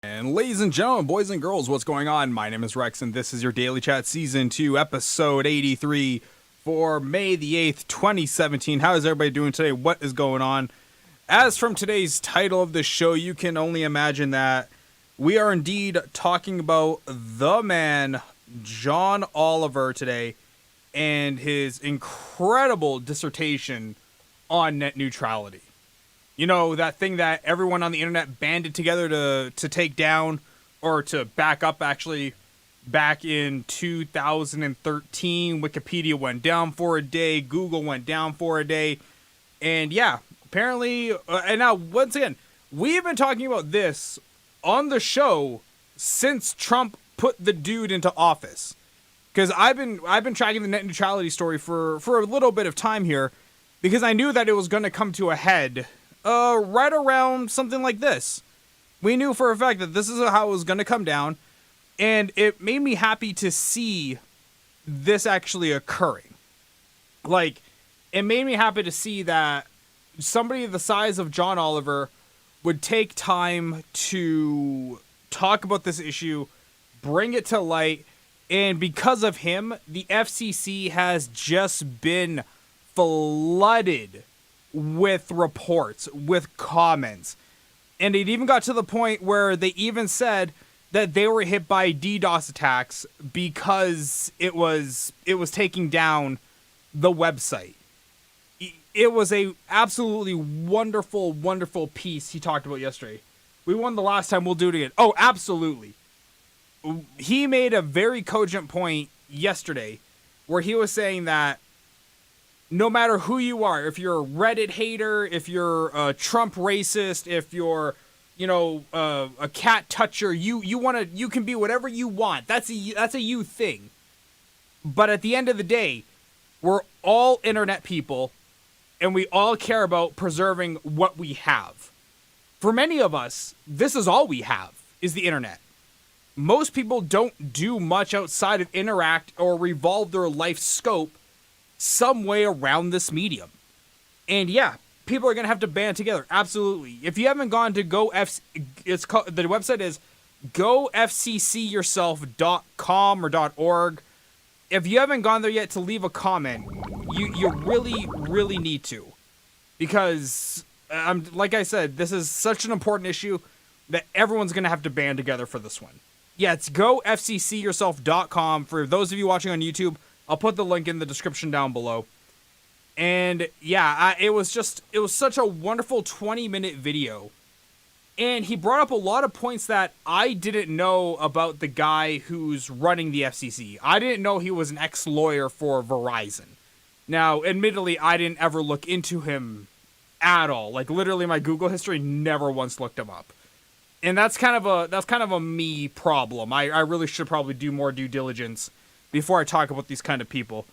And ladies and gentlemen, boys and girls, what's going on? My name is Rex, and this is your Daily Chat Season 2, Episode 83 for May the 8th, 2017. How is everybody doing today? What is going on? As from today's title of the show, you can only imagine that we are indeed talking about the man, John Oliver, today, and his incredible dissertation on net neutrality. You know, that thing that everyone on the internet banded together to take down, or to back up, actually, back in 2013. Wikipedia went down for a day, Google went down for a day, and yeah, apparently, and now, once again, we've been talking about this on the show since Trump put the dude into office. Because I've been tracking the net neutrality story for a little bit of time here, because I knew that it was going to come to a head right around something like this. We knew for a fact that this is how it was going to come down, and it made me happy to see this actually occurring. Like, it made me happy to see that somebody the size of John Oliver would take time to talk about this issue, bring it to light, and because of him, the FCC has just been flooded with reports, with comments. And it even got to the point where they even said that they were hit by DDoS attacks because it was taking down the website. It was a absolutely wonderful, wonderful piece he talked about yesterday. We won the last time, we'll do it again. Oh, absolutely. He made a very cogent point yesterday where he was saying that no matter who you are, if you're a Reddit hater, if you're a Trump racist, if you're, a cat toucher, you can be whatever you want. That's a you thing. But at the end of the day, we're all internet people, and we all care about preserving what we have. For many of us, this is all we have, is the internet. Most people don't do much outside of interact or revolve their life scope some way around this medium. And yeah, people are going to have to band together. Absolutely. If you haven't gone to the website is gofccyourself.com or .org. If you haven't gone there yet to leave a comment, you really, really need to. Because, like I said, this is such an important issue that everyone's going to have to band together for this one. Yeah, it's gofccyourself.com. For those of you watching on YouTube, I'll put the link in the description down below. And yeah, it was such a wonderful 20-minute video. And he brought up a lot of points that I didn't know about the guy who's running the FCC. I didn't know he was an ex-lawyer for Verizon. Now, admittedly, I didn't ever look into him at all. Like, literally, my Google history never once looked him up. And that's kind of a me problem. I really should probably do more due diligence before I talk about these kind of people.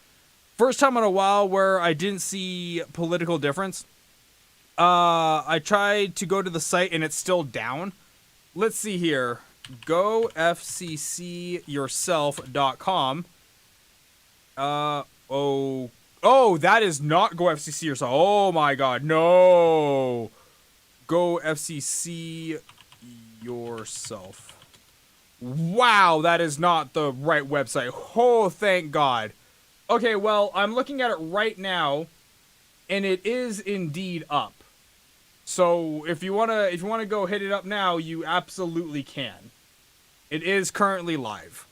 First time in a while where I didn't see political difference. I tried to go to the site and it's still down. Let's see here. gofccyourself.com. Oh, that is not GoFCC yourself. Oh my god, no. GoFCC yourself. Wow, that is not the right website. Oh, thank God. Okay, well, I'm looking at it right now, and it is indeed up. So if you wanna go hit it up now, you absolutely can. It is currently live.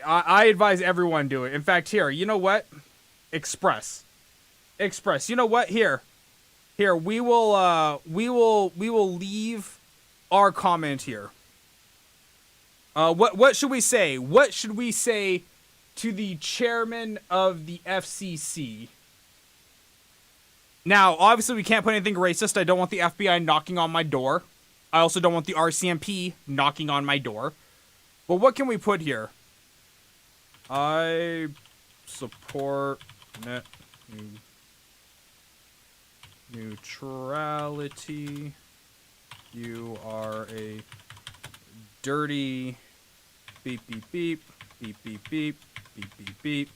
I advise everyone do it. In fact, here, you know what? Express. You know what? Here, we will leave our comment here. What should we say? What should we say to the chairman of the FCC? Now, obviously, we can't put anything racist. I don't want the FBI knocking on my door. I also don't want the RCMP knocking on my door. But what can we put here? I support net neutrality. You are a dirty beep beep beep beep beep beep beep beep beep,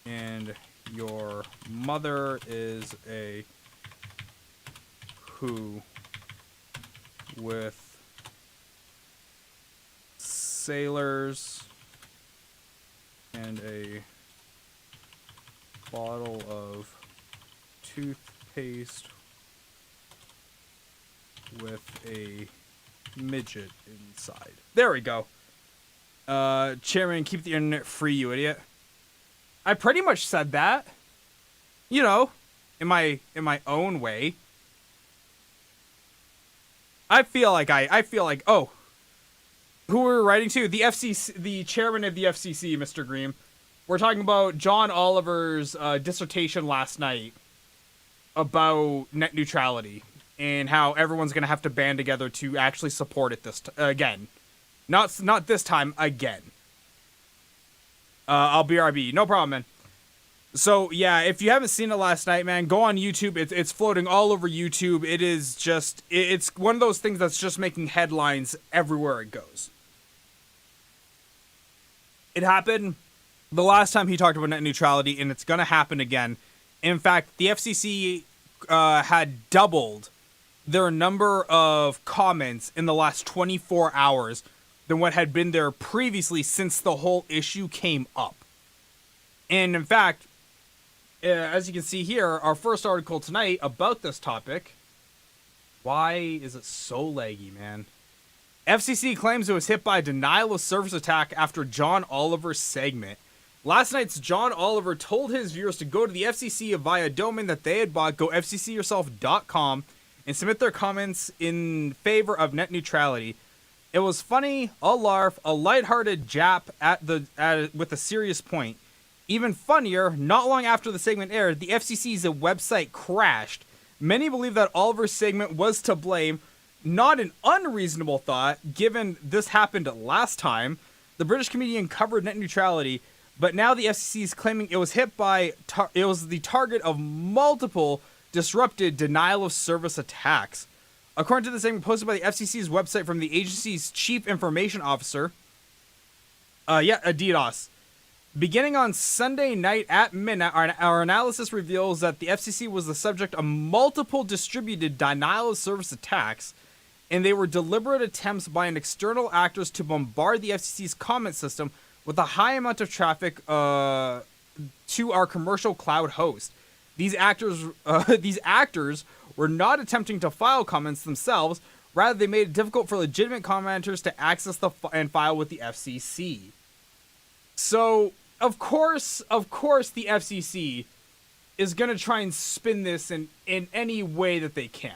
and your mother is a who with sailors and a bottle of toothpaste with a midget inside. There we go. Chairman, keep the internet free, you idiot. I pretty much said that. You know, in my own way. I feel like, oh, who we're writing to? The FCC, the chairman of the FCC, Mr. Green. We're talking about John Oliver's dissertation last night about net neutrality and how everyone's going to have to band together to actually support it this again. Not this time, again. I'll BRB. No problem, man. So, yeah, if you haven't seen it last night, man, go on YouTube. It's floating all over YouTube. It is just... It's one of those things that's just making headlines everywhere it goes. It happened the last time he talked about net neutrality, and it's going to happen again. In fact, the FCC had doubled their number of comments in the last 24 hours than what had been there previously since the whole issue came up. And in fact, as you can see here, our first article tonight about this topic. Why is it so laggy, man? FCC claims it was hit by a denial of service attack after John Oliver's segment. Last night's John Oliver told his viewers to go to the FCC via a domain that they had bought, gofccyourself.com, and submit their comments in favor of net neutrality. It was funny, a larf, a lighthearted jap with a serious point. Even funnier, not long after the segment aired, the FCC's website crashed. Many believe that Oliver's segment was to blame. Not an unreasonable thought, given this happened last time. The British comedian covered net neutrality, but now the FCC is claiming it was hit by, it was the target of multiple disrupted denial of service attacks. According to the segment posted by the FCC's website from the agency's chief information officer, DDoS. Beginning on Sunday night at midnight, our analysis reveals that the FCC was the subject of multiple distributed denial of service attacks, and they were deliberate attempts by an external actors to bombard the FCC's comment system with a high amount of traffic to our commercial cloud host. These actors were not attempting to file comments themselves. Rather, they made it difficult for legitimate commenters to access and file with the FCC. So, of course, the FCC is going to try and spin this in any way that they can.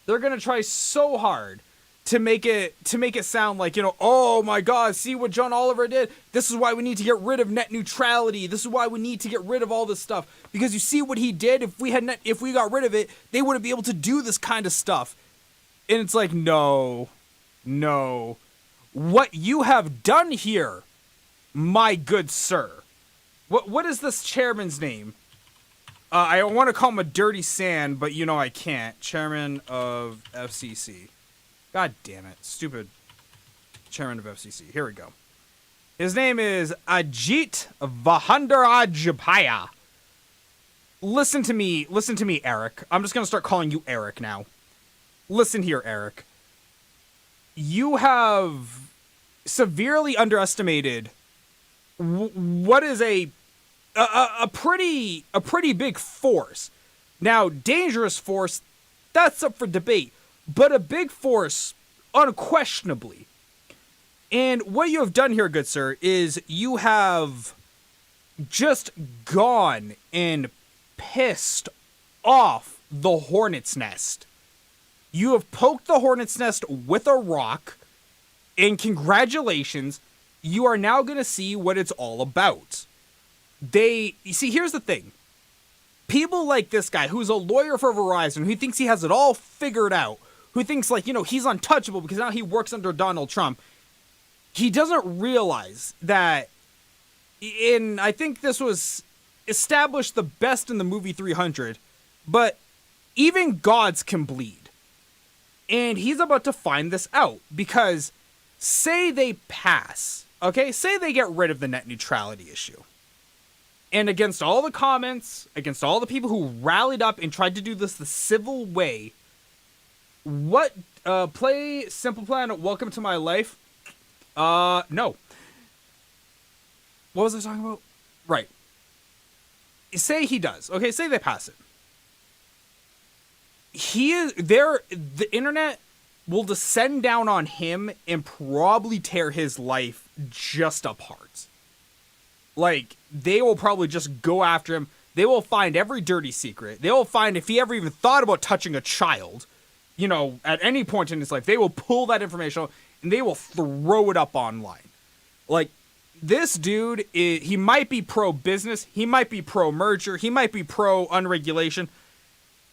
They're going to try so hard to make it sound like, oh my God, see what John Oliver did? This is why we need to get rid of net neutrality. This is why we need to get rid of all this stuff. Because you see what he did? If we got rid of it, they wouldn't be able to do this kind of stuff. And it's like, no. What you have done here, my good sir. What is this chairman's name? I want to call him a dirty sand, but I can't. Chairman of FCC. God damn it. Stupid chairman of FCC. Here we go. His name is Ajit Vahandarajapaya. Listen to me, Eric. I'm just going to start calling you Eric now. Listen here, Eric. You have severely underestimated what is a pretty big force. Now, dangerous force, that's up for debate, but a big force, unquestionably. And what you have done here, good sir, is you have just gone and pissed off the hornet's nest. You have poked the hornet's nest with a rock, and congratulations, you are now going to see what it's all about. You see, here's the thing. People like this guy, who's a lawyer for Verizon, who thinks he has it all figured out, who thinks, he's untouchable because now he works under Donald Trump, he doesn't realize that I think this was established the best in the movie 300, but even gods can bleed. And he's about to find this out, because say they pass, okay? Say they get rid of the net neutrality issue. And against all the comments, against all the people who rallied up and tried to do this the civil way, play Simple Plan, Welcome to My Life. No. What was I talking about? Right. Say he does. Okay, say they pass it. The internet will descend down on him and probably tear his life just apart. Like, they will probably just go after him. They will find every dirty secret. They will find if he ever even thought about touching a child, at any point in his life, they will pull that information out and they will throw it up online. Like, this dude, he might be pro-business, he might be pro-merger, he might be pro-unregulation.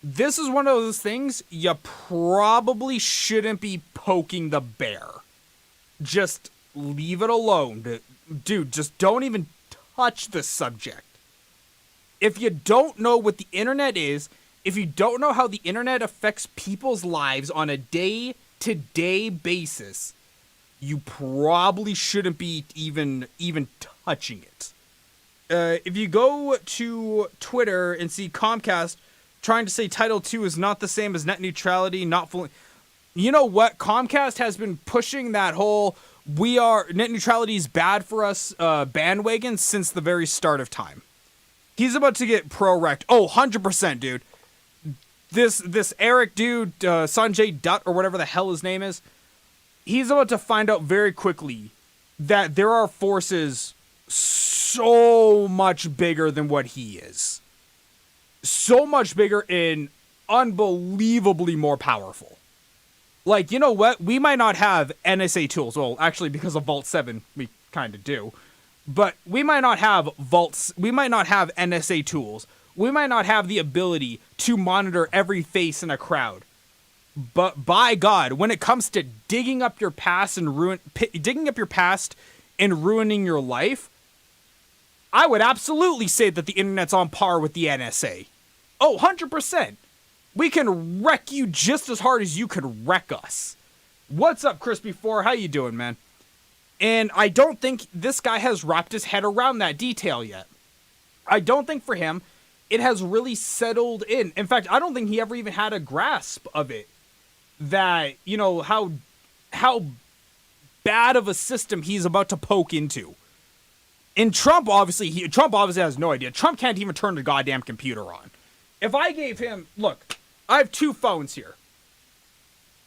This is one of those things you probably shouldn't be poking the bear. Just leave it alone. Dude, just don't even touch the subject. If you don't know what the internet is, if you don't know how the internet affects people's lives on a day-to-day basis, you probably shouldn't be even touching it. If you go to Twitter and see Comcast trying to say Title II is not the same as net neutrality, not fully... You know what? Comcast has been pushing that whole net neutrality is bad for us bandwagon since the very start of time. He's about to get pro-wrecked. Oh, 100%, dude. This Eric dude, Sanjay Dutt, or whatever the hell his name is, he's about to find out very quickly that there are forces so much bigger than what he is. So much bigger and unbelievably more powerful. Like, you know what? We might not have NSA tools. Well, actually, because of Vault 7, we kind of do. But we might not have we might not have NSA tools. We might not have the ability to monitor every face in a crowd. But by God, when it comes to digging up your past and ruining your life, I would absolutely say that the internet's on par with the NSA. Oh, 100%. We can wreck you just as hard as you could wreck us. What's up, Crispy4? How you doing, man? And I don't think this guy has wrapped his head around that detail yet. I don't think for him it has really settled in. In fact, I don't think he ever even had a grasp of it. That, how bad of a system he's about to poke into. And Trump obviously has no idea. Trump can't even turn the goddamn computer on. If I gave him, look, I have 2 phones here.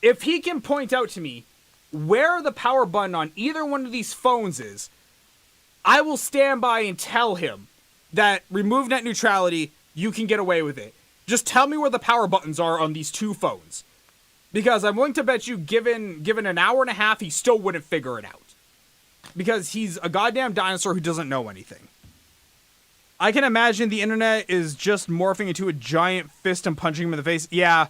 If he can point out to me where the power button on either one of these phones is, I will stand by and tell him that remove net neutrality, you can get away with it. Just tell me where the power buttons are on these 2 phones. Because I'm willing to bet you, given an hour and a half, he still wouldn't figure it out. Because he's a goddamn dinosaur who doesn't know anything. I can imagine the internet is just morphing into a giant fist and punching him in the face. Yeah,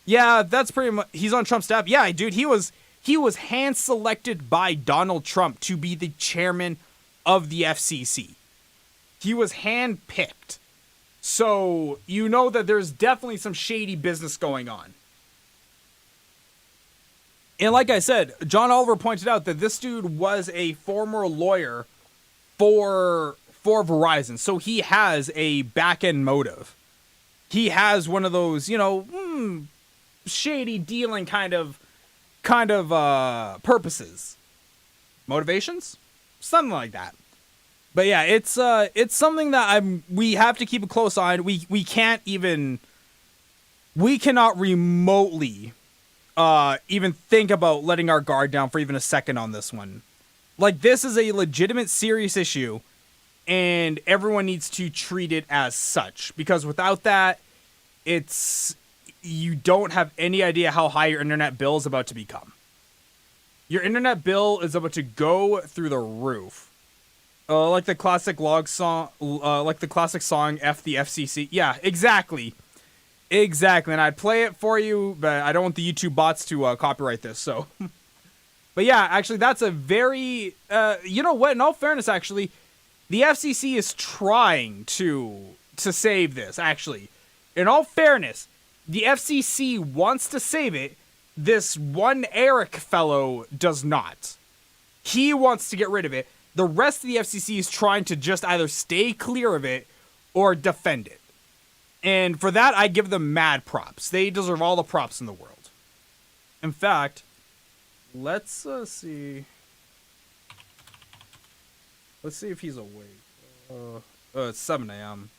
that's pretty much... He's on Trump's staff. Yeah, dude, he was hand-selected by Donald Trump to be the chairman of the FCC. He was hand-picked. So, you know that there's definitely some shady business going on. And like I said, John Oliver pointed out that this dude was a former lawyer for Verizon. So he has a back-end motive. He has one of those, shady dealing kind of purposes. Motivations? Something like that. But yeah, it's something that we have to keep a close eye on. We cannot remotely even think about letting our guard down for even a second on this one. Like, this is a legitimate, serious issue, and everyone needs to treat it as such. Because without that, you don't have any idea how high your internet bill is about to become. Your internet bill is about to go through the roof. Like the classic song, F the FCC. Yeah, exactly. Exactly, and I'd play it for you, but I don't want the YouTube bots to copyright this, so. But yeah, actually, that's a very, you know what, in all fairness, actually, the FCC is trying to save this, actually. In all fairness, the FCC wants to save it. This one Eric fellow does not. He wants to get rid of it. The rest of the FCC is trying to just either stay clear of it or defend it. And for that, I give them mad props. They deserve all the props in the world. In fact, let's see. Let's see if he's awake. It's 7 a.m.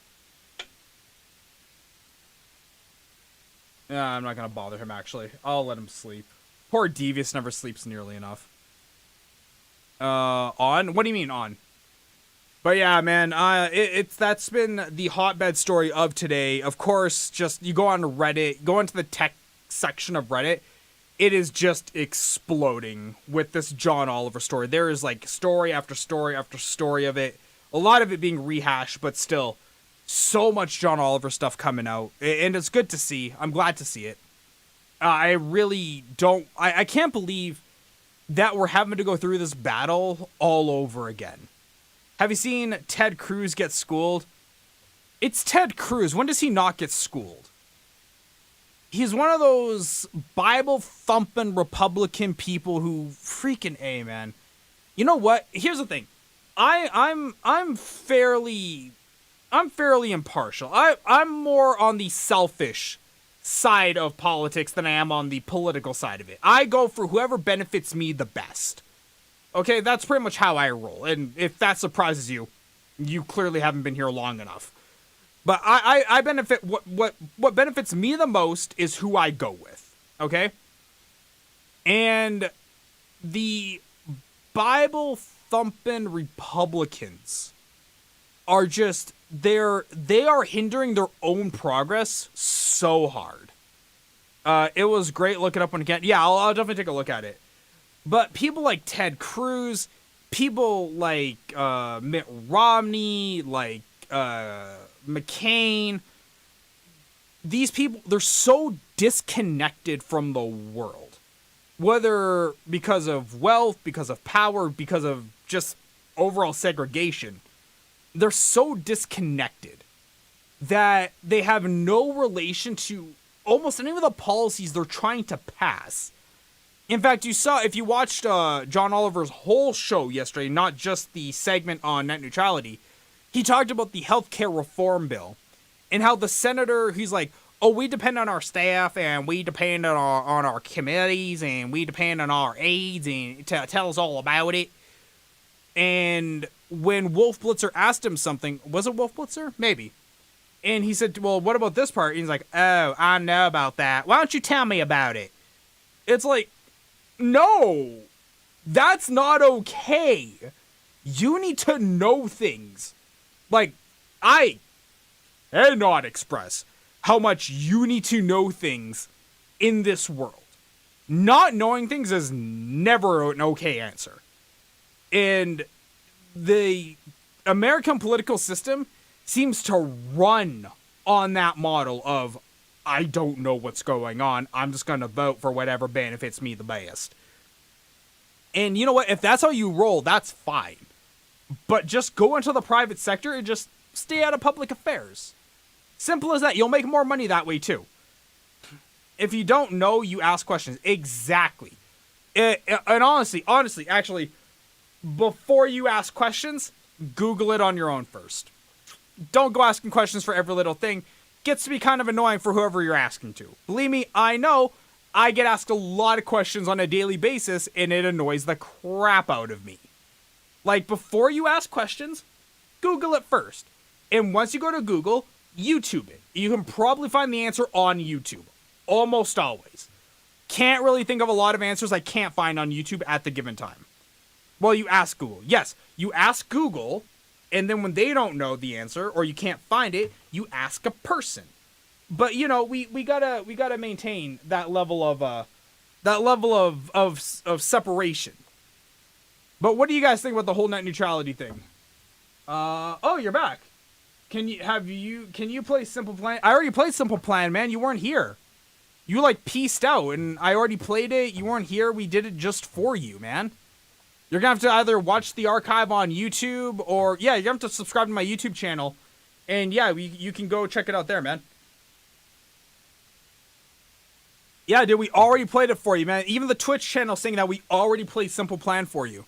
Yeah, I'm not gonna bother him, actually. I'll let him sleep. Poor Devious never sleeps nearly enough. On? What do you mean, on? But yeah, man, that's been the hotbed story of today. Of course, just you go on Reddit, go into the tech section of Reddit, it is just exploding with this John Oliver story. There is like story after story after story of it. A lot of it being rehashed, but still, so much John Oliver stuff coming out, and it's good to see. I'm glad to see it. I really don't. I can't believe that we're having to go through this battle all over again. Have you seen Ted Cruz get schooled? It's Ted Cruz. When does he not get schooled? He's one of those Bible-thumping Republican people who freaking A, man. You know what? Here's the thing. I'm fairly impartial. I'm more on the selfish side of politics than I am on the political side of it. I go for whoever benefits me the best. Okay, that's pretty much how I roll. And if that surprises you, you clearly haven't been here long enough. But I benefit what benefits me the most is who I go with. Okay? And the Bible thumping Republicans are just they are hindering their own progress so hard. It was great looking up one again. Yeah, I'll definitely take a look at it. But people like Ted Cruz, people like Mitt Romney, like McCain, these people, they're so disconnected from the world. Whether because of wealth, because of power, because of just overall segregation, they're so disconnected that they have no relation to almost any of the policies they're trying to pass. In fact, you saw, if you watched John Oliver's whole show yesterday, not just the segment on net neutrality, he talked about the healthcare reform bill and how the senator, he's like, oh, we depend on our staff and we depend on our committees and we depend on our aides and to tell us all about it. And when Wolf Blitzer asked him something, was it Wolf Blitzer? Maybe. And he said, well, what about this part? And he's like, oh, I know about that. Why don't you tell me about it? It's like, no, that's not okay. You need to know things. Like, I cannot express how much you need to know things in this world. Not knowing things is never an okay answer. And the American political system seems to run on that model of, I don't know what's going on. I'm just going to vote for whatever benefits me the best. And you know what? If that's how you roll, that's fine. But just go into the private sector and just stay out of public affairs. Simple as that. You'll make more money that way too. If you don't know, you ask questions. Exactly. And honestly, actually, before you ask questions, Google it on your own first. Don't go asking questions for every little thing. Gets to be kind of annoying for whoever you're asking to. Believe me, I know. I get asked a lot of questions on a daily basis, and it annoys the crap out of me. Like, before you ask questions, Google it first. And once you go to Google, YouTube it. You can probably find the answer on YouTube. Almost always. Can't really think of a lot of answers I can't find on YouTube at the given time. Well, you ask Google. Yes, you ask Google, and then when they don't know the answer, or you can't find it, you ask a person. But you know, we gotta maintain that level of separation. But what do you guys think about the whole net neutrality thing? Oh, you're back. Can you play Simple Plan? I already played Simple Plan, man. You weren't here. You like pieced out, and I already played it. You weren't here. We did it just for you, man. You're gonna have to either watch the archive on YouTube, or yeah, you're gonna have to subscribe to my YouTube channel, and yeah, you can go check it out there, man. Yeah, dude, we already played it for you, man. Even the Twitch channel saying that we already played Simple Plan for you.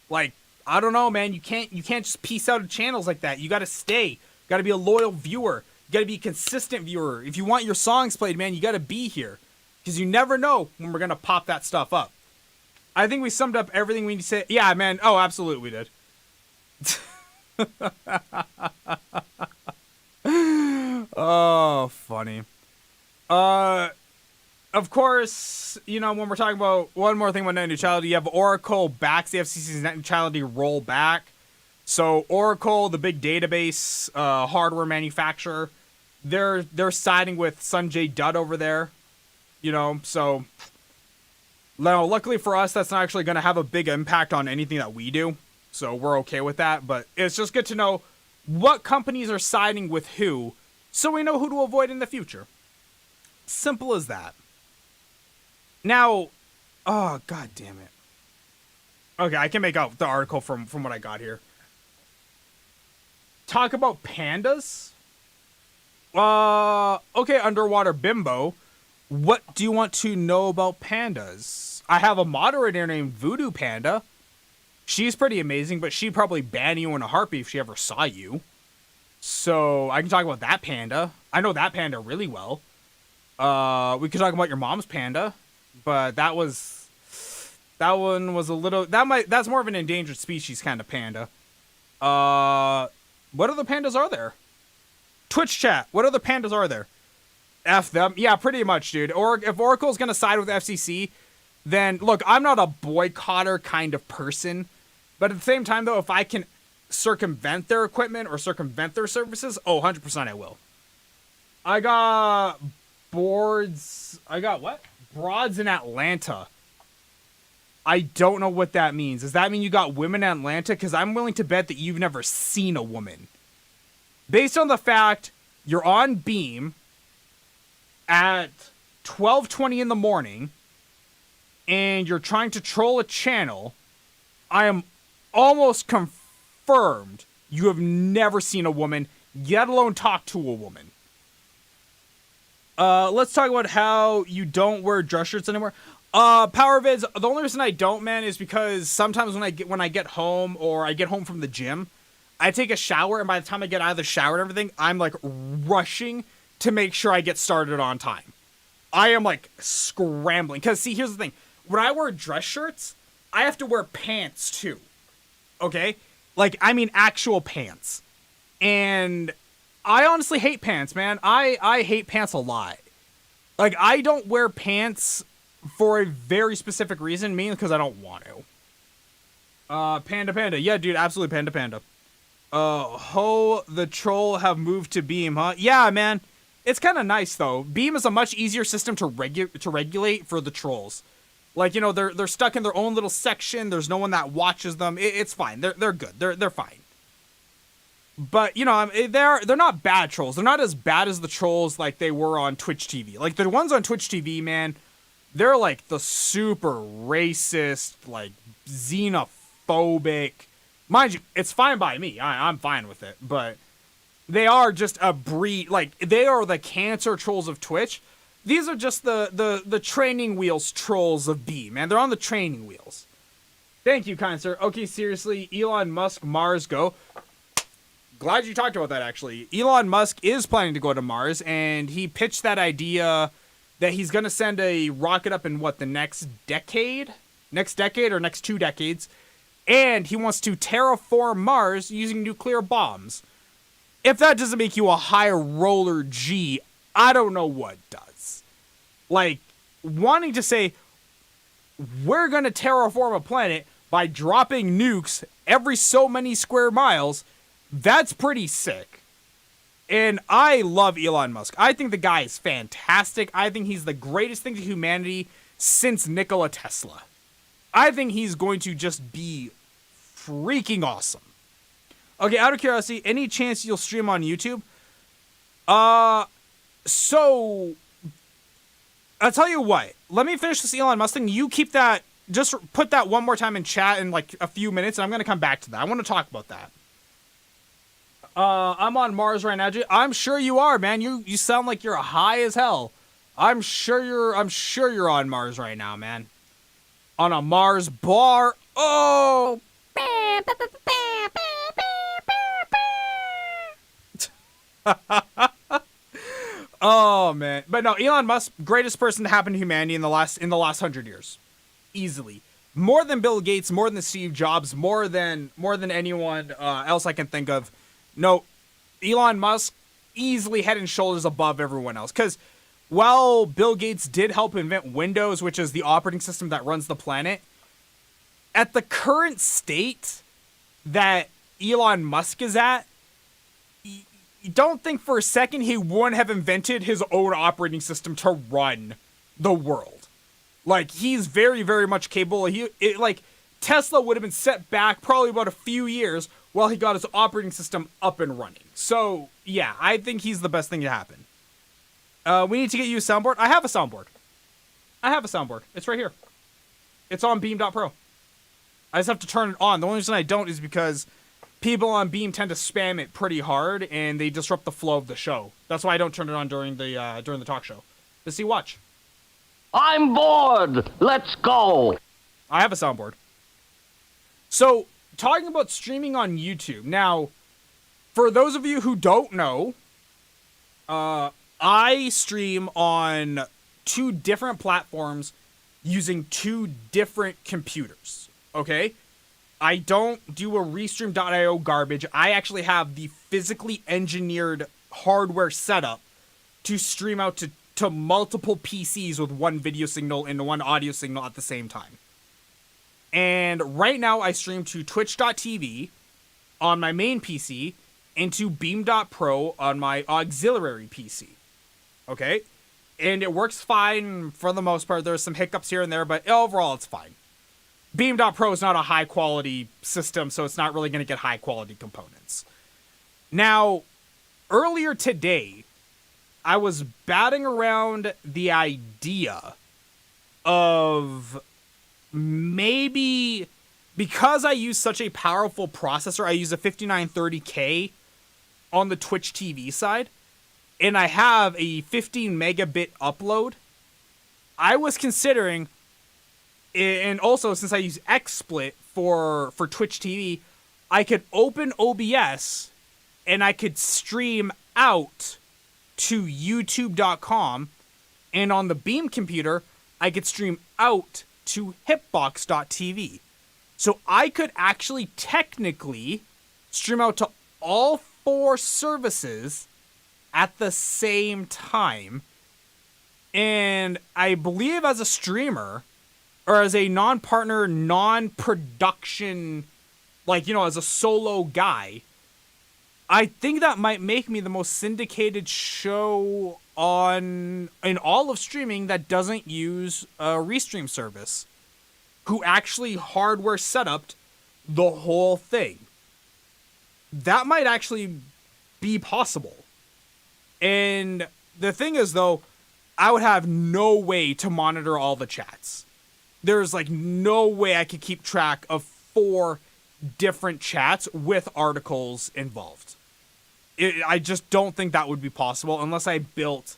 Like, I don't know, man. You can't just piece out of channels like that. You gotta stay. You gotta be a loyal viewer. You gotta be a consistent viewer. If you want your songs played, man, you gotta be here. Because you never know when we're gonna pop that stuff up. I think we summed up everything we need to say. Yeah, man. Oh, absolutely we did. Oh, funny. Uh, of course, you know, when we're talking about one more thing about net neutrality, you have Oracle backs the FCC's net neutrality roll back. So Oracle, the big database hardware manufacturer, they're siding with Sanjay Dutt over there. You know, so now luckily for us, that's not actually going to have a big impact on anything that we do. So we're okay with that. But it's just good to know what companies are siding with who, so we know who to avoid in the future. Simple as that. Now, oh, god damn it. Okay, I can make out the article from what I got here. Talk about pandas? Okay, underwater bimbo. What do you want to know about pandas? I have a moderator named Voodoo Panda. She's pretty amazing, but she'd probably ban you in a heartbeat if she ever saw you. So I can talk about that panda. I know that panda really well. We could talk about your mom's panda, but that one was a little, that's more of an endangered species kind of panda. What other pandas are there? Twitch chat, what other pandas are there? F them. Yeah, pretty much, dude. Or if Oracle's gonna side with FCC, then look, I'm not a boycotter kind of person, but at the same time though, if I can circumvent their equipment or circumvent their services, 100% I will. I got boards. I got what? Broads in Atlanta. I don't know what that means. Does that mean you got women in Atlanta? Because I'm willing to bet that you've never seen a woman. Based on the fact you're on Beam at 12:20 in the morning and you're trying to troll a channel, I am almost confirmed you have never seen a woman, yet alone talk to a woman. Let's talk about how you don't wear dress shirts anymore. Power vids. The only reason I don't, man, is because sometimes when I get home or I get home from the gym, I take a shower, and by the time I get out of the shower and everything, I'm like rushing to make sure I get started on time. I am like scrambling. Because see, here's the thing. When I wear dress shirts, I have to wear pants too. Okay? Like, I mean actual pants. And I honestly hate pants, man. I hate pants a lot. Like, I don't wear pants for a very specific reason, mainly because I don't want to. Panda. Yeah, dude, absolutely Panda. Ho, the troll have moved to Beam, huh? Yeah, man. It's kind of nice, though. Beam is a much easier system to regulate for the trolls. Like, you know, they're stuck in their own little section. There's no one that watches them. It's fine. They're good. They're fine. But, you know, they're not bad trolls. They're not as bad as the trolls like they were on Twitch TV. Like, the ones on Twitch TV, man, they're like the super racist, like xenophobic. Mind you, it's fine by me. I'm fine with it. But they are just a breed. Like, they are the cancer trolls of Twitch. These are just the training wheels trolls of B, man. They're on the training wheels. Thank you, kind sir. Okay, seriously, Elon Musk, Mars, go. Glad you talked about that, actually. Elon Musk is planning to go to Mars, and he pitched that idea that he's going to send a rocket up in, what, the next decade? Next decade or next 2 decades. And he wants to terraform Mars using nuclear bombs. If that doesn't make you a high roller G, I don't know what does. Like, wanting to say, we're going to terraform a planet by dropping nukes every so many square miles, that's pretty sick. And I love Elon Musk. I think the guy is fantastic. I think he's the greatest thing to humanity since Nikola Tesla. I think he's going to just be freaking awesome. Okay, out of curiosity, any chance you'll stream on YouTube? So, I'll tell you what. Let me finish this Elon Musk thing. You keep that, just put that one more time in chat in like a few minutes, and I'm going to come back to that. I want to talk about that. I'm on Mars right now. I'm sure you are, man. You sound like you're high as hell. I'm sure you're on Mars right now, man. On a Mars bar. Oh. Oh man. But no, Elon Musk, greatest person to happen to humanity in the last 100 years. Easily. more than Bill Gates, more than Steve Jobs, more than anyone else I can think of. No, Elon Musk easily head and shoulders above everyone else. Because while Bill Gates did help invent Windows, which is the operating system that runs the planet, at the current state that Elon Musk is at, you don't think for a second he wouldn't have invented his own operating system to run the world. Like, he's very, very much capable. Tesla would have been set back probably about a few years while he got his operating system up and running. So, yeah, I think he's the best thing to happen. We need to get you a soundboard. I have a soundboard. It's right here. It's on Beam.pro. I just have to turn it on. The only reason I don't is because people on Beam tend to spam it pretty hard, and they disrupt the flow of the show. That's why I don't turn it on during the talk show. Let's see, watch. I'm bored. Let's go. I have a soundboard. So, talking about streaming on YouTube. Now, for those of you who don't know, I stream on 2 different platforms using 2 different computers. Okay? I don't do a Restream.io garbage. I actually have the physically engineered hardware setup to stream out to multiple PCs with one video signal and one audio signal at the same time. And right now I stream to Twitch.tv on my main PC and to Beam.pro on my auxiliary PC. Okay? And it works fine for the most part. There's some hiccups here and there, but overall it's fine. Beam.pro is not a high quality system, so it's not really going to get high quality components. Now, earlier today, I was batting around the idea of maybe, because I use such a powerful processor, I use a 5930K on the Twitch TV side, and I have a 15 megabit upload. I was considering, and also since I use XSplit for Twitch TV, I could open OBS and I could stream out to youtube.com, and on the Beam computer, I could stream out to hitbox.tv. So I could actually technically stream out to all 4 services at the same time. And I believe as a streamer, or as a non-partner, non-production, as a solo guy, I think that might make me the most syndicated show in all of streaming that doesn't use a Restream service, who actually hardware set up the whole thing. That might actually be possible. And the thing is, though, I would have no way to monitor all the chats. There's no way I could keep track of 4 different chats with articles involved. I just don't think that would be possible unless I built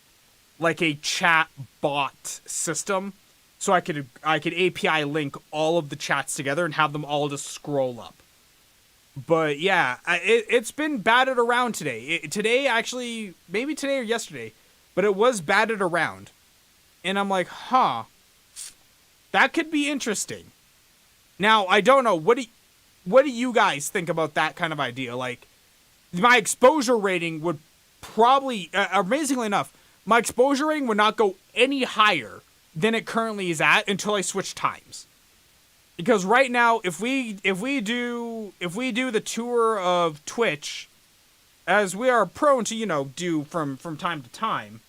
a chat bot system, so I could API link all of the chats together and have them all just scroll up. But yeah, it's been batted around today. Today, actually, maybe today or yesterday, but it was batted around. And I'm like, that could be interesting. Now, I don't know. What do you guys think about that kind of idea? My exposure rating would probably, amazingly enough, my exposure rating would not go any higher than it currently is at until I switch times. Because right now, if we do the tour of Twitch, as we are prone to, do from time to time,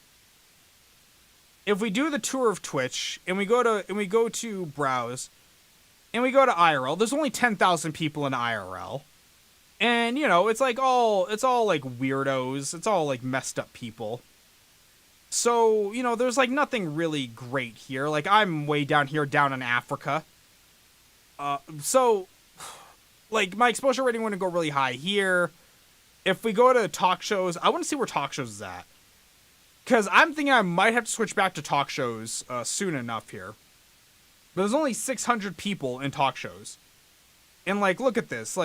if we do the tour of Twitch and we go to browse and we go to IRL, there's only 10,000 people in IRL. And, it's all weirdos. It's all messed up people. So, there's nothing really great here. I'm way down here, down in Africa. So, my exposure rating wouldn't go really high here. If we go to talk shows, I want to see where talk shows is at. Because I'm thinking I might have to switch back to talk shows soon enough here. But there's only 600 people in talk shows. And, look at this.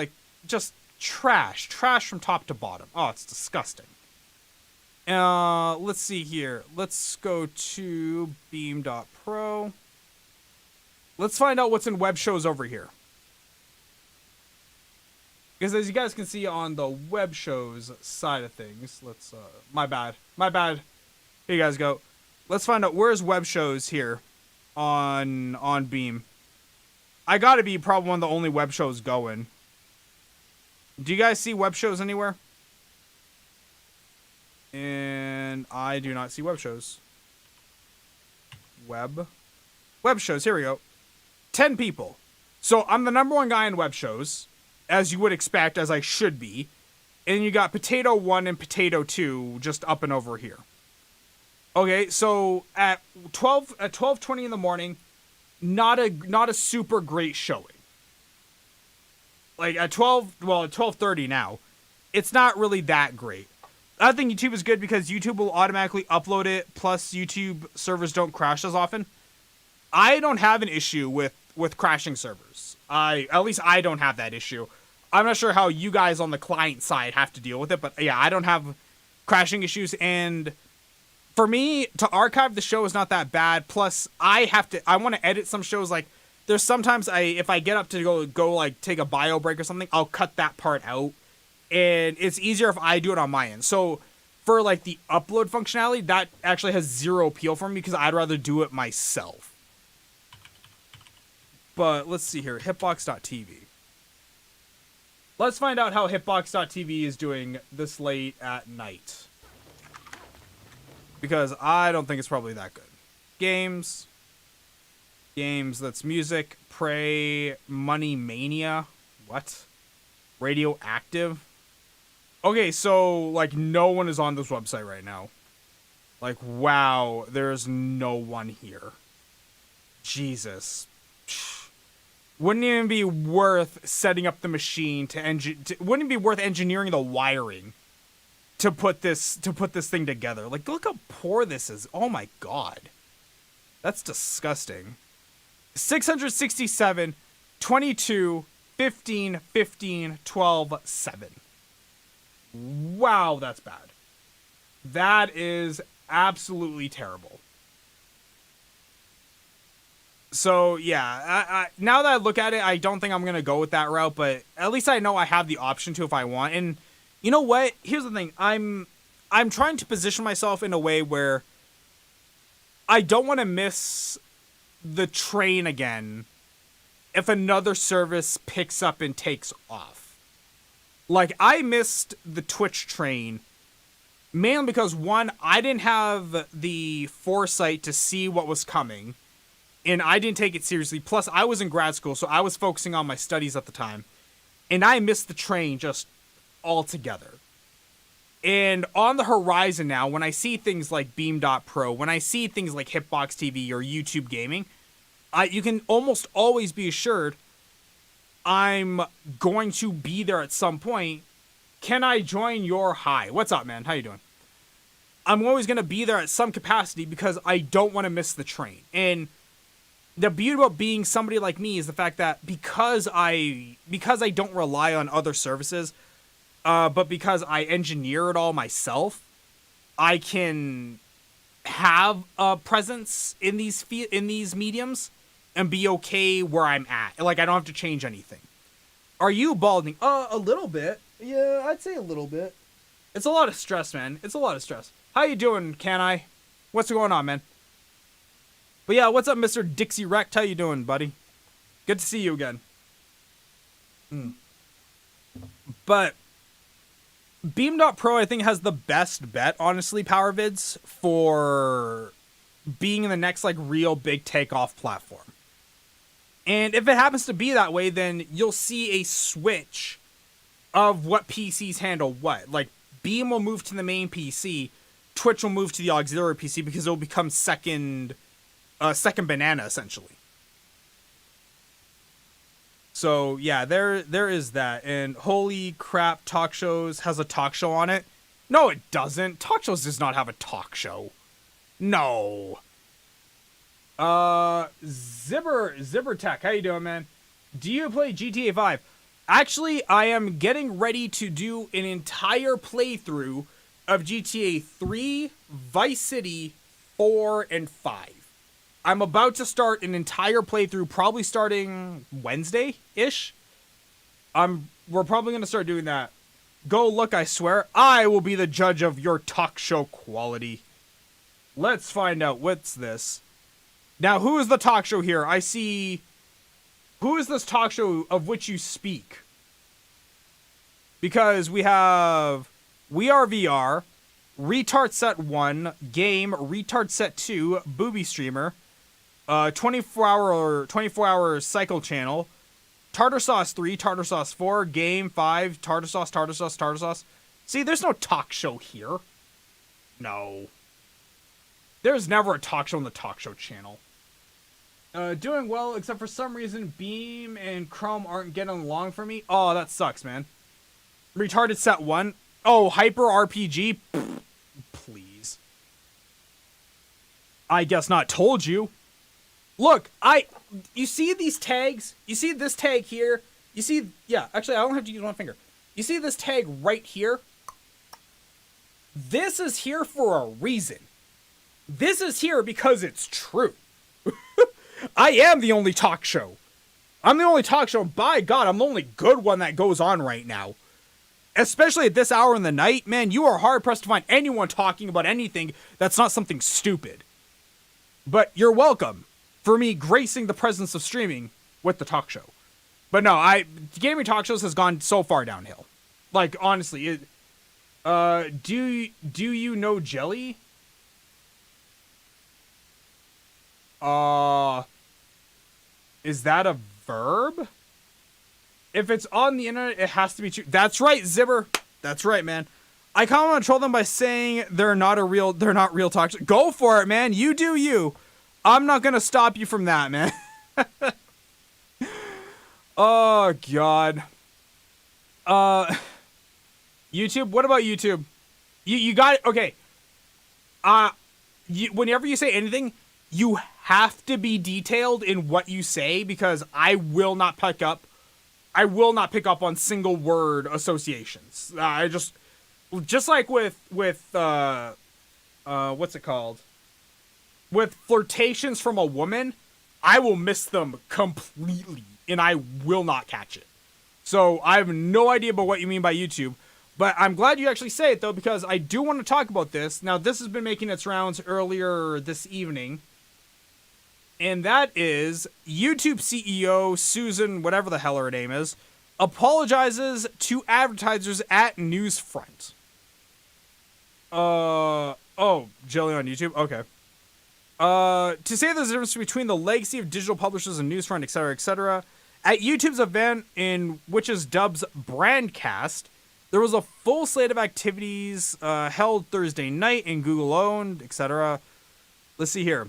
Just trash from top to bottom. Oh, it's disgusting. Let's see here. Let's go to Beam.pro. let's find out what's in web shows over here. Because as you guys can see on the web shows side of things, let's, my bad. Here you guys go. Let's find out where's web shows here on Beam. I gotta be probably one of the only web shows going. Do you guys see web shows anywhere? And I do not see web shows. Web shows, here we go. 10 people. So I'm the number one guy in web shows, as you would expect, as I should be. And you got Potato 1 and Potato 2 just up and over here. Okay, so at 12:20 in the morning, not a super great showing. Like at 12:30 now, it's not really that great. I think YouTube is good because YouTube will automatically upload it, plus YouTube servers don't crash as often. I don't have an issue with crashing servers. At least I don't have that issue. I'm not sure how you guys on the client side have to deal with it, but yeah, I don't have crashing issues. And for me to archive the show is not that bad. Plus, I want to edit some shows. Like there's sometimes if I get up to go like take a bio break or something, I'll cut that part out, and it's easier if I do it on my end. So for like the upload functionality, that actually has zero appeal for me because I'd rather do it myself. But let's see here, Hitbox.tv. Let's find out how Hitbox.tv is doing this late at night. Because I don't think it's probably that good. Games, that's music, Prey, Money Mania, what? Radioactive? Okay, so, like, no one is on this website right now. Like, wow, there's no one here. Jesus. Wouldn't even be worth setting up the machine wouldn't it be worth engineering the wiring to put this thing together. Like, look how poor this is. Oh my god. That's disgusting. 667, 22, 15, 15, 12, 7. Wow, that's bad. That is absolutely terrible. So, yeah, now that I look at it, I don't think I'm going to go with that route, but at least I know I have the option to if I want. And you know what? Here's the thing. I'm trying to position myself in a way where I don't want to miss the train again if another service picks up and takes off. Like, I missed the Twitch train mainly because, one, I didn't have the foresight to see what was coming. And I didn't take it seriously. Plus, I was in grad school, so I was focusing on my studies at the time. And I missed the train just altogether. And on the horizon now, when I see things like Beam.pro, when I see things like Hitbox TV or YouTube Gaming, you can almost always be assured I'm going to be there at some point. Can I join your hi? What's up, man? How you doing? I'm always going to be there at some capacity because I don't want to miss the train. And the beauty about being somebody like me is the fact that because I don't rely on other services, but because I engineer it all myself, I can have a presence in these mediums and be okay where I'm at. Like, I don't have to change anything. Are you balding? A little bit. Yeah, I'd say a little bit. It's a lot of stress, man. It's a lot of stress. How you doing, Can I? What's going on, man? But yeah, what's up, Mr. Dixie Wrecked? How you doing, buddy? Good to see you again. But Beam.pro, I think, has the best bet, honestly, PowerVids, for being in the next, like, real big takeoff platform. And if it happens to be that way, then you'll see a switch of what PCs handle what. Like, Beam will move to the main PC, Twitch will move to the auxiliary PC because it will become second banana, essentially. So yeah, there is that. And holy crap, talk shows has a talk show on it. No, it doesn't. Talk shows does not have a talk show. No. Zibber Tech, how you doing, man? Do you play GTA 5? Actually, I am getting ready to do an entire playthrough of GTA 3, Vice City, 4, and 5. I'm about to start an entire playthrough, probably starting Wednesday-ish. We're probably going to start doing that. Go look, I swear. I will be the judge of your talk show quality. Let's find out. What's this? Now, who is the talk show here? I see... Who is this talk show of which you speak? Because we have... We Are VR, Retard Set 1, Game, Retard Set 2, Booby Streamer, 24-hour cycle channel, Tartar Sauce 3, Tartar Sauce 4, Game 5, Tartar Sauce, Tartar Sauce, Tartar Sauce. See, there's no talk show here. No. There's never a talk show on the talk show channel. Doing well, except for some reason Beam and Chrome aren't getting along for me. Oh, that sucks, man. Retarded Set 1. Oh, Hyper RPG? Pfft, please. I guess not told you. Look, you see these tags? You see this tag here? You see, yeah, actually, I don't have to use one finger. You see this tag right here? This is here for a reason. This is here because it's true. I am the only talk show. I'm the only talk show, and by God, I'm the only good one that goes on right now. Especially at this hour in the night, man, you are hard-pressed to find anyone talking about anything that's not something stupid. But you're welcome for me gracing the presence of streaming with the talk show. But no, gaming talk shows has gone so far downhill. Like, honestly, do you know Jelly? Is that a verb? If it's on the internet, it has to be true. That's right, Zibber. That's right, man. I kind of want to troll them by saying they're not real talk show. Go for it, man. You do you. I'm not gonna stop you from that, man. Oh God. YouTube. What about YouTube? You got it. Okay. Whenever you say anything, you have to be detailed in what you say because I will not pick up on single word associations. Just like with what's it called? With flirtations from a woman, I will miss them completely and I will not catch it. So I have no idea about what you mean by YouTube, but I'm glad you actually say it though because I do want to talk about this. Now this has been making its rounds earlier this evening. And that is YouTube CEO Susan, whatever the hell her name is, apologizes to advertisers at Newsfront. Oh, Jelly on YouTube? Okay. To say there's a difference between the legacy of digital publishers and Newsfront, etc., etc., at YouTube's event in which is Dub's Brandcast, there was a full slate of activities held Thursday night in Google-owned, etc. Let's see here.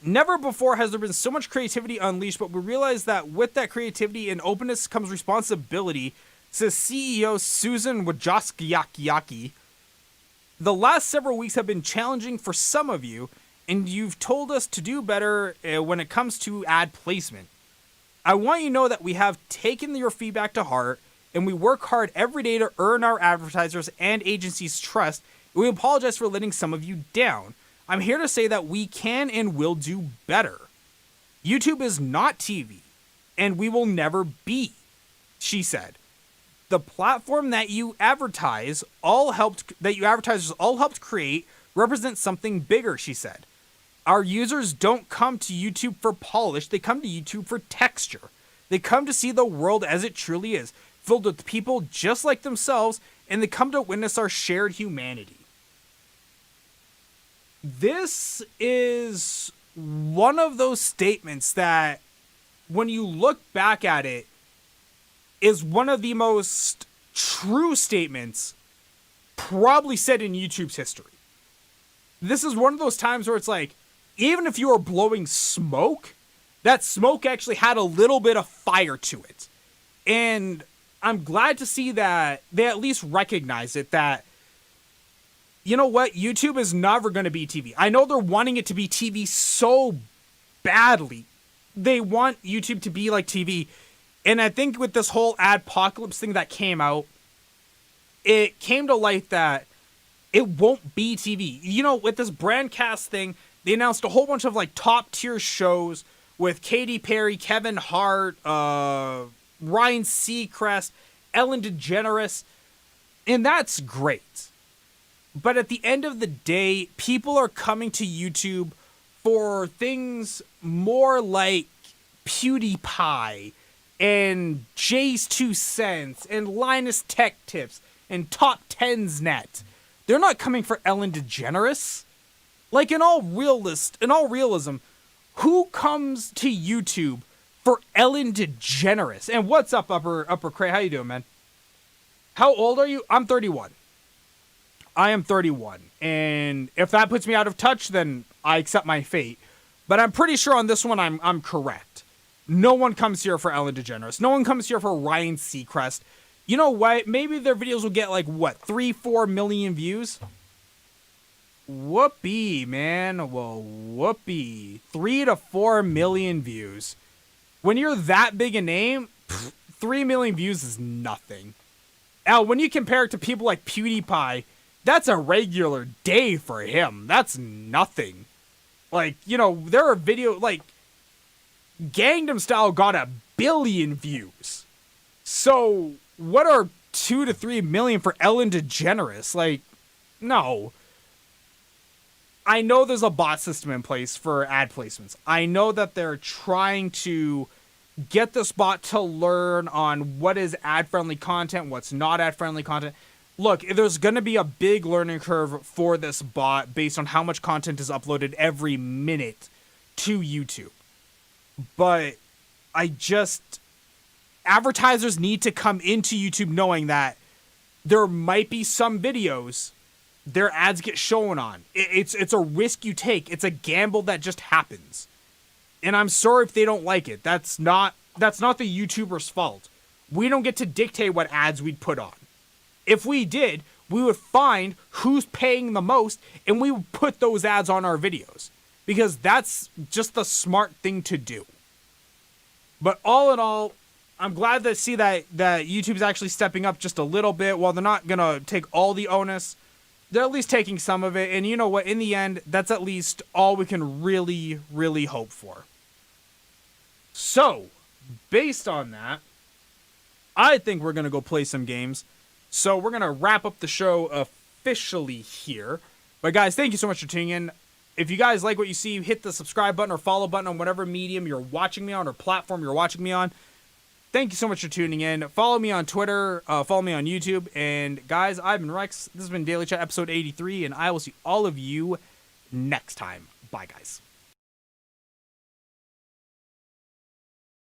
Never before has there been so much creativity unleashed, but we realize that with that creativity and openness comes responsibility, says CEO Susan Wojcicki. The last several weeks have been challenging for some of you, and you've told us to do better when it comes to ad placement. I want you to know that we have taken your feedback to heart, and we work hard every day to earn our advertisers and agencies' trust, and we apologize for letting some of you down. I'm here to say that we can and will do better. YouTube is not TV, and we will never be, she said. The platform that you advertisers all helped create represents something bigger, she said. Our users don't come to YouTube for polish, they come to YouTube for texture. They come to see the world as it truly is, filled with people just like themselves, and they come to witness our shared humanity. This is one of those statements that, when you look back at it, is one of the most true statements probably said in YouTube's history. This is one of those times where it's like, even if you are blowing smoke, that smoke actually had a little bit of fire to it. And I'm glad to see that they at least recognize it, that you know what? YouTube is never going to be TV. I know they're wanting it to be TV so badly. They want YouTube to be like TV. And I think with this whole adpocalypse thing that came out, it came to light that it won't be TV. You know, with this Brandcast thing, they announced a whole bunch of like top tier shows with Katy Perry, Kevin Hart, Ryan Seacrest, Ellen DeGeneres, and that's great. But at the end of the day, people are coming to YouTube for things more like PewDiePie and Jay's 2 Cents and Linus Tech Tips and Top Tens Net. They're not coming for Ellen DeGeneres. Like, in all realism, who comes to YouTube for Ellen DeGeneres? And what's up, Upper Cray? How you doing, man? How old are you? I'm 31. I am 31. And if that puts me out of touch, then I accept my fate. But I'm pretty sure on this one I'm correct. No one comes here for Ellen DeGeneres. No one comes here for Ryan Seacrest. You know what? Maybe their videos will get like, what, 3-4 million views? Whoopee, man. Well, whoopee. 3 to 4 million views. When you're that big a name, 3 million views is nothing. Now, when you compare it to people like PewDiePie, that's a regular day for him. That's nothing. Like, you know, there are videos, like, Gangnam Style got 1 billion views. So, what are 2 to 3 million for Ellen DeGeneres? Like, no. I know there's a bot system in place for ad placements. I know that they're trying to get this bot to learn on what is ad-friendly content, what's not ad-friendly content. Look, there's going to be a big learning curve for this bot based on how much content is uploaded every minute to YouTube. But advertisers need to come into YouTube knowing that there might be some videos their ads get shown on. It's a risk you take. It's a gamble that just happens. And I'm sorry if they don't like it. That's not the YouTuber's fault. We don't get to dictate what ads we'd put on. If we did, we would find who's paying the most and we would put those ads on our videos. Because that's just the smart thing to do. But all in all, I'm glad to see that YouTube's actually stepping up just a little bit. While they're not going to take all the onus, they're at least taking some of it. And you know what? In the end, that's at least all we can really, really hope for. So, based on that, I think we're going to go play some games. So we're going to wrap up the show officially here. But guys, thank you so much for tuning in. If you guys like what you see, hit the subscribe button or follow button on whatever medium you're watching me on or platform you're watching me on. Thank you so much for tuning in. Follow me on Twitter. Follow me on YouTube. And guys, I've been Rex. This has been Daily Chat episode 83. And I will see all of you next time. Bye, guys.